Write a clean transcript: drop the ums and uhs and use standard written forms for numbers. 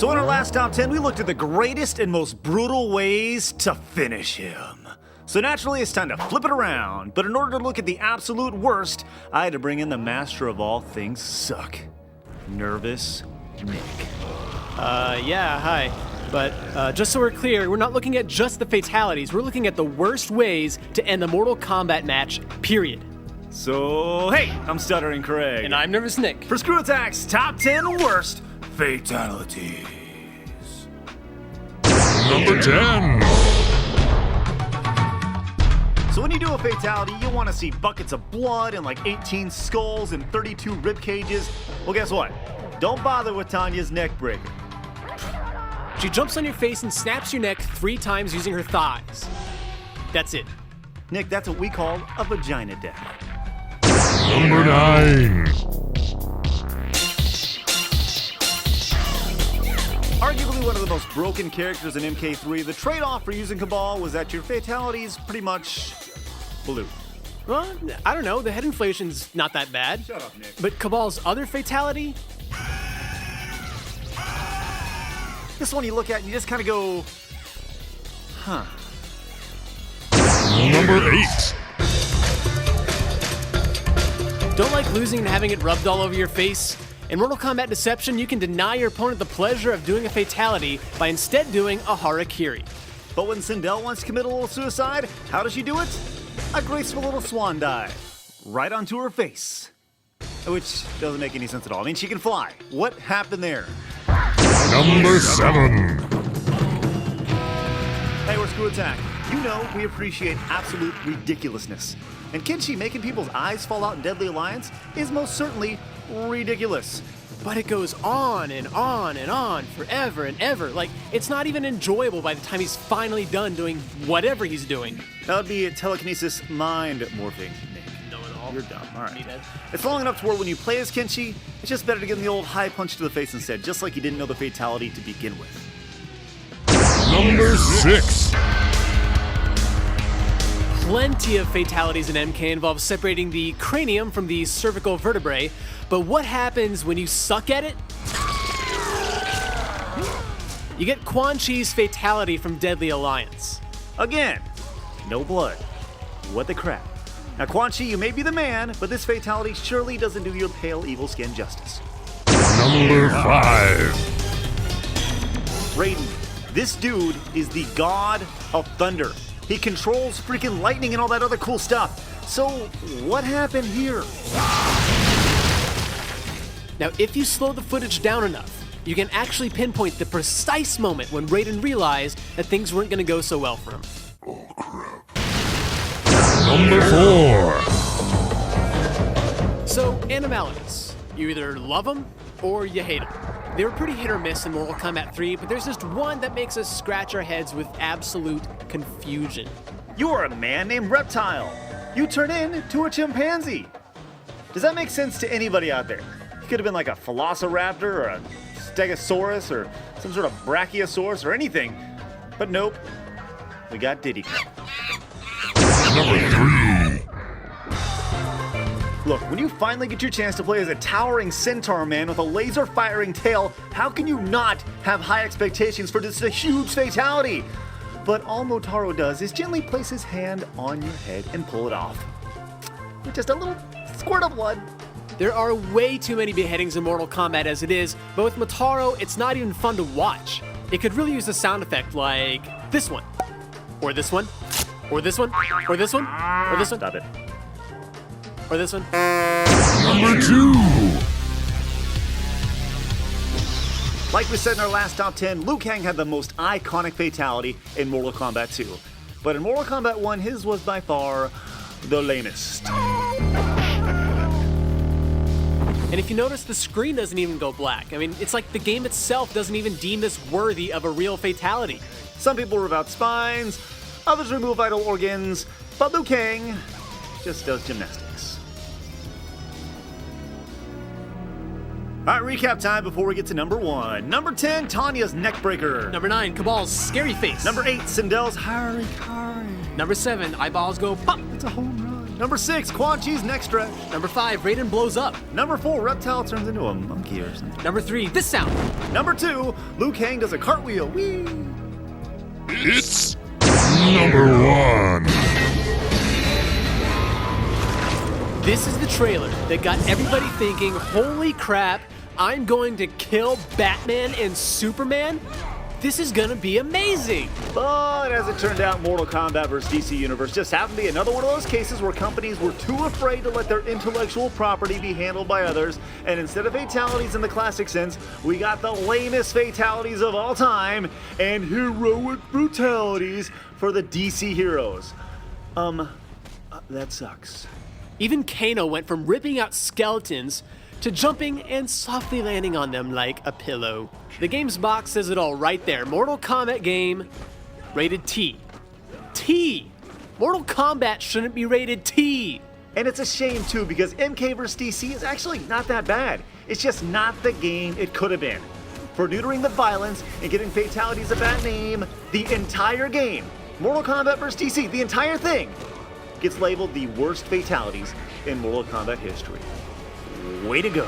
So in our last top 10, we looked at the greatest and most brutal ways to finish him. So naturally, it's time to flip it around. But in order to look at the absolute worst, I had to bring in the master of all things suck. Nervous Nick. Yeah, hi. But just so we're clear, we're not looking at just the fatalities. We're looking at the worst ways to end a Mortal Kombat match, period. So, hey, I'm Stuttering Craig. And I'm Nervous Nick. For Screwattacks, top 10 worst fatalities. Number 10. So when you do a fatality, you want to see buckets of blood and like 18 skulls and 32 rib cages. Well, guess what? Don't bother with Tanya's neck breaker. She jumps on your face and snaps your neck 3 times using her thighs. That's it. Nick, that's what we call a vagina death. Number 9. Arguably one of the most broken characters in MK3, the trade-off for using Cabal was that your fatalities pretty much blew. Well, I don't know. The head inflation's not that bad. Shut up, Nick. But Cabal's other fatality? This one you look at and you just kind of go, huh. Number 8. Don't like losing and having it rubbed all over your face? In Mortal Kombat Deception, you can deny your opponent the pleasure of doing a fatality by instead doing a harakiri. But when Sindel wants to commit a little suicide, how does she do it? A graceful little swan dive. Right onto her face. Which doesn't make any sense at all. I mean, she can fly. What happened there? Number 7. Hey, we're Screwattack. You know we appreciate absolute ridiculousness. And Kenshi making people's eyes fall out in Deadly Alliance is most certainly ridiculous. But it goes on and on and on forever and ever. Like, it's not even enjoyable by the time he's finally done doing whatever he's doing. That would be a telekinesis mind morphing, Nick. Know-it-all. You're dumb. All right. Meathead. It's long enough to where when you play as Kenshi, it's just better to give him the old high punch to the face instead, just like you didn't know the fatality to begin with. Number 6. Plenty of fatalities in MK involve separating the cranium from the cervical vertebrae, but what happens when you suck at it? You get Quan Chi's fatality from Deadly Alliance. Again, no blood. What the crap? Now, Quan Chi, you may be the man, but this fatality surely doesn't do your pale, evil skin justice. Number 5. Raiden, this dude is the god of thunder. He controls freaking lightning and all that other cool stuff. So, what happened here? Now, if you slow the footage down enough, you can actually pinpoint the precise moment when Raiden realized that things weren't going to go so well for him. Number 4. So, animalities. You either love them or you hate them. They were pretty hit or miss in Mortal Kombat 3, but there's just one that makes us scratch our heads with absolute confusion. You are a man named Reptile. You turn into a chimpanzee. Does that make sense to anybody out there? He could have been like a velociraptor or a stegosaurus or some sort of brachiosaurus or anything. But nope, we got Diddy. Number 3. Look, when you finally get your chance to play as a towering centaur man with a laser-firing tail, how can you not have high expectations for this huge fatality? But all Motaro does is gently place his hand on your head and pull it off. With just a little squirt of blood. There are way too many beheadings in Mortal Kombat as it is, but with Motaro, it's not even fun to watch. It could really use a sound effect like this one, or this one, or this one, or this one, or this one. Stop it. Or this one. Number 2. Like we said in our last top 10, Liu Kang had the most iconic fatality in Mortal Kombat 2. But in Mortal Kombat 1, his was by far the lamest. And if you notice, the screen doesn't even go black. I mean, it's like the game itself doesn't even deem this worthy of a real fatality. Some people rip out spines, others remove vital organs, but Liu Kang just does gymnastics. All right, recap time before we get to number 1. Number 10, Tanya's neckbreaker. Number 9, Cabal's scary face. Number 8, Sindel's harikari. Number 7, eyeballs go pop. It's a home run. Number 6, Quan Chi's neck stretch. Number 5, Raiden blows up. Number 4, Reptile turns into a monkey or something. Number 3, this sound. Number 2, Liu Kang does a cartwheel. Whee! It's number 1. This is the trailer that got everybody thinking, holy crap, I'm going to kill Batman and Superman? This is gonna be amazing! But as it turned out, Mortal Kombat vs. DC Universe just happened to be another one of those cases where companies were too afraid to let their intellectual property be handled by others, and instead of fatalities in the classic sense, we got the lamest fatalities of all time and heroic brutalities for the DC heroes. That sucks. Even Kano went from ripping out skeletons to jumping and softly landing on them like a pillow. The game's box says it all right there. Mortal Kombat game, rated T. T! Mortal Kombat shouldn't be rated T! And it's a shame too, because MK vs. DC is actually not that bad. It's just not the game it could have been. For neutering the violence and giving fatalities a bad name, the entire game, Mortal Kombat vs. DC, the entire thing, gets labeled the worst fatalities in Mortal Kombat history. Way to go.